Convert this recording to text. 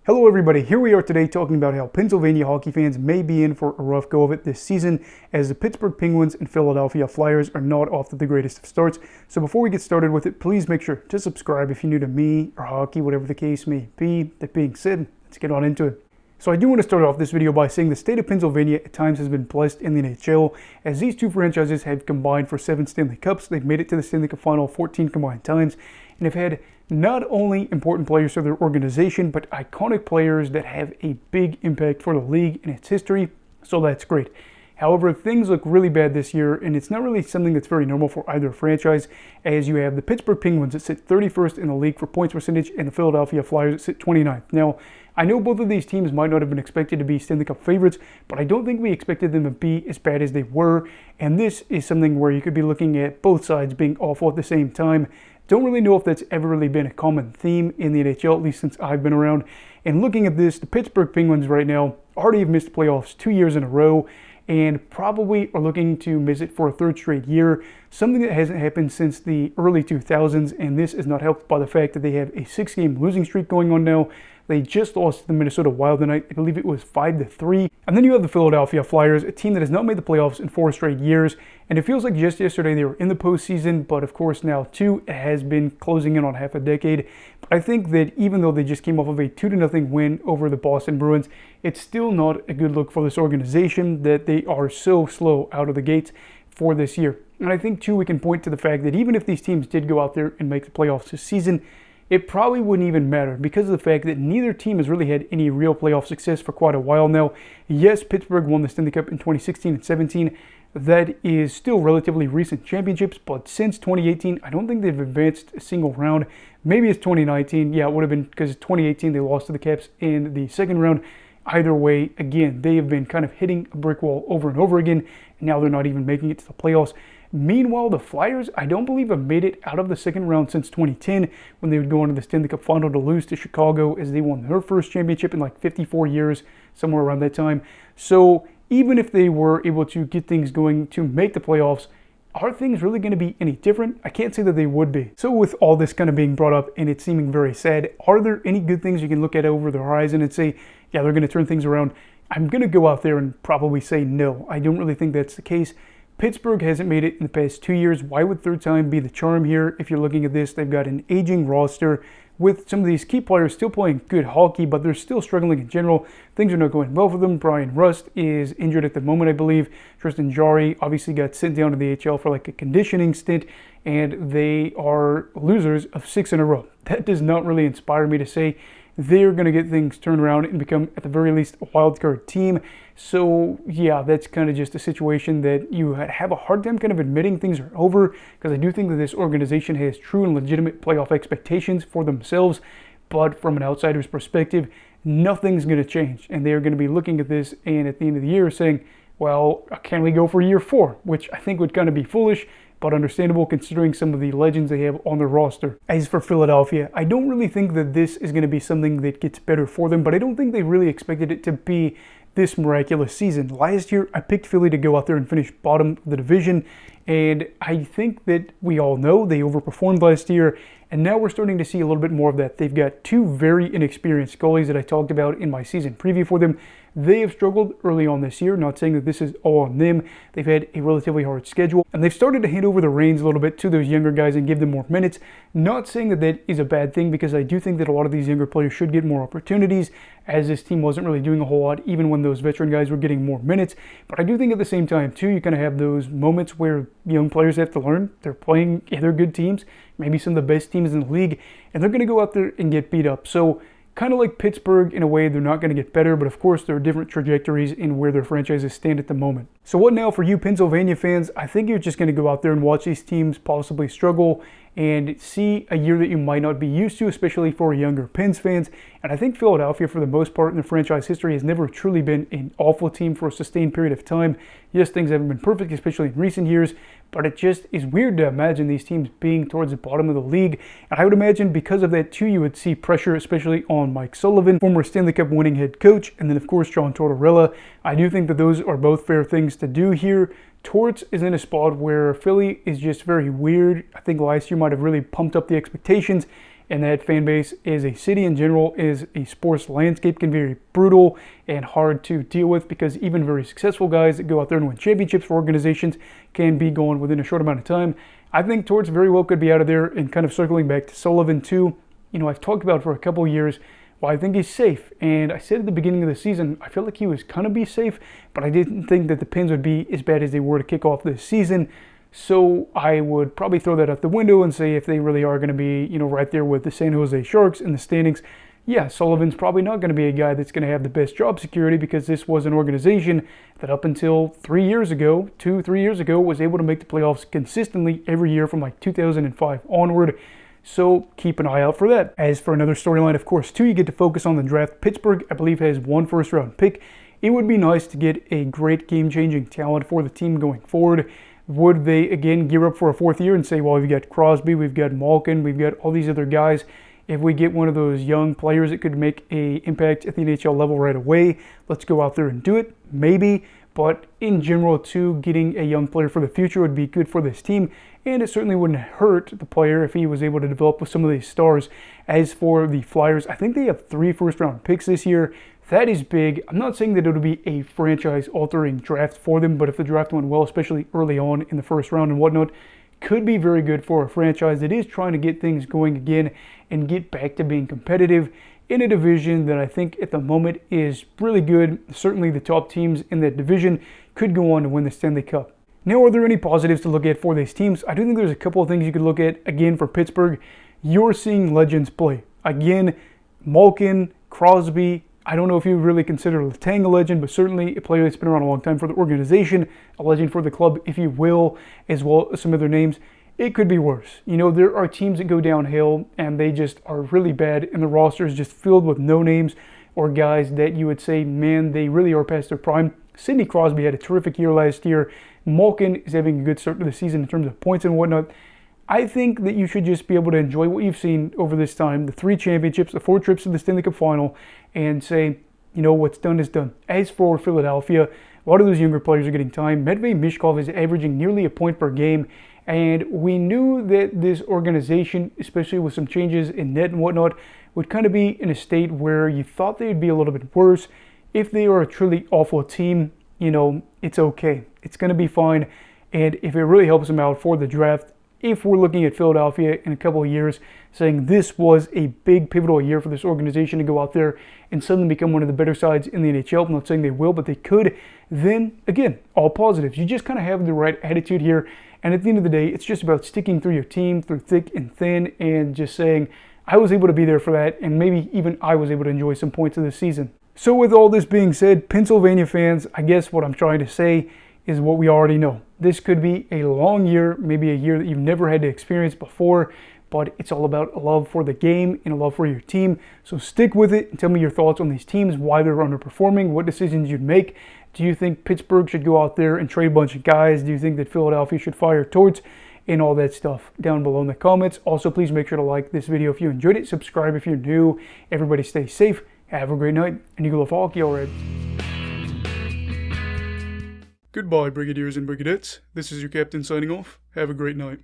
Hello everybody, here we are today talking about how Pennsylvania hockey fans may be in for a rough go of it this season as the Pittsburgh Penguins and Philadelphia Flyers are not off to the greatest of starts. So before we get started with it, please make sure to subscribe if you're new to me or hockey, whatever the case may be. That being said, let's get on into it. So I do want to start off this video by saying the state of Pennsylvania at times has been blessed in the NHL as these two franchises have combined for 7 Stanley Cups. They've made it to the Stanley Cup Final 14 combined times and have had not only important players for their organization, but iconic players that have a big impact for the league and its history, so that's great. However, things look really bad this year, and it's not really something that's very normal for either franchise, as you have the Pittsburgh Penguins that sit 31st in the league for points percentage, and the Philadelphia Flyers that sit 29th. Now, I know both of these teams might not have been expected to be Stanley Cup favorites, but I don't think we expected them to be as bad as they were, and this is something where you could be looking at both sides being awful at the same time. Don't really know if that's ever really been a common theme in the NHL, at least since I've been around. And looking at this, the Pittsburgh Penguins right now already have missed playoffs 2 years in a row and probably are looking to miss it for a third straight year, something that hasn't happened since the early 2000s, and this is not helped by the fact that they have a 6-game losing streak going on now. They just lost to the Minnesota Wild tonight. I believe it was 5-3. And then you have the Philadelphia Flyers, a team that has not made the playoffs in 4 straight years. And it feels like just yesterday they were in the postseason, but of course now too, it has been closing in on half a decade. But I think that even though they just came off of a 2-0 win over the Boston Bruins, it's still not a good look for this organization that they are so slow out of the gates for this year. And I think too, we can point to the fact that even if these teams did go out there and make the playoffs this season, it probably wouldn't even matter because of the fact that neither team has really had any real playoff success for quite a while now. Yes, Pittsburgh won the Stanley Cup in 2016 and 17. That is still relatively recent championships, but since 2018, I don't think they've advanced a single round. Maybe it's 2019. Yeah, it would have been because 2018 they lost to the Caps in the second round. Either way, again, they have been kind of hitting a brick wall over and over again, and now they're not even making it to the playoffs. Meanwhile, the Flyers, I don't believe have made it out of the second round since 2010 when they would go into the Stanley Cup Final to lose to Chicago as they won their first championship in like 54 years, somewhere around that time. So even if they were able to get things going to make the playoffs, are things really going to be any different? I can't say that they would be. So with all this kind of being brought up and it seeming very sad, are there any good things you can look at over the horizon and say, yeah, they're going to turn things around? I'm going to go out there and probably say no. I don't really think that's the case. Pittsburgh hasn't made it in the past 2 years. Why would third time be the charm here? If you're looking at this, they've got an aging roster with some of these key players still playing good hockey, but they're still struggling in general. Things are not going well for them. Brian Rust is injured at the moment, I believe. Tristan Jarry obviously got sent down to the AHL for like a conditioning stint, and they are losers of 6 in a row. That does not really inspire me to say they're going to get things turned around and become, at the very least, a wild card team. So, yeah, that's kind of just a situation that you have a hard time kind of admitting things are over, because I do think that this organization has true and legitimate playoff expectations for themselves. But from an outsider's perspective, nothing's going to change. And they're going to be looking at this and at the end of the year saying, well, can we go for year 4? Which I think would kind of be foolish, but understandable considering some of the legends they have on their roster. As for Philadelphia, I don't really think that this is going to be something that gets better for them, but I don't think they really expected it to be this miraculous season. Last year, I picked Philly to go out there and finish bottom of the division, and I think that we all know they overperformed last year, and now we're starting to see a little bit more of that. They've got 2 very inexperienced goalies that I talked about in my season preview for them. They have struggled early on this year, not saying that this is all on them. They've had a relatively hard schedule, and they've started to hand over the reins a little bit to those younger guys and give them more minutes. Not saying that that is a bad thing, because I do think that a lot of these younger players should get more opportunities, as this team wasn't really doing a whole lot, even when those veteran guys were getting more minutes. But I do think at the same time, too, you kind of have those moments where young players have to learn. They're playing other good teams, maybe some of the best teams in the league, and they're going to go out there and get beat up. So kind of like Pittsburgh, in a way, they're not going to get better, but of course there are different trajectories in where their franchises stand at the moment. So what now for you Pennsylvania fans? I think you're just going to go out there and watch these teams possibly struggle and see a year that you might not be used to, especially for younger Pens fans. And I think Philadelphia, for the most part in their franchise history, has never truly been an awful team for a sustained period of time. Yes, things haven't been perfect, especially in recent years, but it just is weird to imagine these teams being towards the bottom of the league. And I would imagine because of that too, you would see pressure, especially on Mike Sullivan, former Stanley Cup winning head coach, and then of course John Tortorella. I do think that those are both fair things to do here. Torts is in a spot where Philly is just very weird. I think last year might have really pumped up the expectations, and that fan base as a city in general, is a sports landscape, can be very brutal and hard to deal with, because even very successful guys that go out there and win championships for organizations can be gone within a short amount of time. I think Torts very well could be out of there. And kind of circling back to Sullivan too, I've talked about for a couple of years why I think he's safe. And I said at the beginning of the season, I feel like he was going to be safe, but I didn't think that the Pins would be as bad as they were to kick off this season. So I would probably throw that out the window and say if they really are going to be, right there with the San Jose Sharks in the standings, yeah, Sullivan's probably not going to be a guy that's going to have the best job security, because this was an organization that up until 3 years ago, 2-3 years ago, was able to make the playoffs consistently every year from like 2005 onward. So keep an eye out for that. As for another storyline, of course, too, you get to focus on the draft. Pittsburgh, I believe, has 1 first-round pick. It would be nice to get a great game-changing talent for the team going forward. Would they, again, gear up for a 4th year and say, well, we've got Crosby, we've got Malkin, we've got all these other guys. If we get one of those young players that could make an impact at the NHL level right away, let's go out there and do it. Maybe. But in general, too, getting a young player for the future would be good for this team, and it certainly wouldn't hurt the player if he was able to develop with some of these stars. As for the Flyers, I think they have 3 first-round picks this year. That is big. I'm not saying that it would be a franchise-altering draft for them, but if the draft went well, especially early on in the first round and whatnot, could be very good for a franchise that is trying to get things going again and get back to being competitive in a division that I think at the moment is really good. Certainly the top teams in that division could go on to win the Stanley Cup. Now, are there any positives to look at for these teams? I do think there's a couple of things you could look at. Again, for Pittsburgh, you're seeing legends play. Again, Malkin, Crosby, I don't know if you really consider Letang a legend, but certainly a player that's been around a long time for the organization, a legend for the club, if you will, as well as some other names. It could be worse. There are teams that go downhill and they just are really bad, and the roster is just filled with no names or guys that you would say, man, they really are past their prime. Sidney Crosby had a terrific year last year. Malkin is having a good start to the season in terms of points and whatnot. I think that you should just be able to enjoy what you've seen over this time, the 3 championships, the 4 trips to the Stanley Cup final, and say, what's done is done. As for Philadelphia, a lot of those younger players are getting time. Medved Mishkov is averaging nearly a point per game, and we knew that this organization, especially with some changes in net and whatnot, would kind of be in a state where you thought they'd be a little bit worse. If they are a truly awful team, it's okay. It's going to be fine, and if it really helps them out for the draft, if we're looking at Philadelphia in a couple of years, saying this was a big pivotal year for this organization to go out there and suddenly become one of the better sides in the NHL, I'm not saying they will, but they could, then again, all positives. You just kind of have the right attitude here, and at the end of the day, it's just about sticking through your team, through thick and thin, and just saying, I was able to be there for that, and maybe even I was able to enjoy some points of this season. So with all this being said, Pennsylvania fans, I guess what I'm trying to say is what we already know. This could be a long year, maybe a year that you've never had to experience before, but it's all about a love for the game and a love for your team. So stick with it and tell me your thoughts on these teams, why they're underperforming, what decisions you'd make. Do you think Pittsburgh should go out there and trade a bunch of guys? Do you think that Philadelphia should fire Torts? And all that stuff down below in the comments. Also, please make sure to like this video if you enjoyed it. Subscribe if you're new. Everybody stay safe. Have a great night. And Eagle of Hockey, all right. Goodbye, Brigadiers and Brigadettes. This is your captain signing off. Have a great night.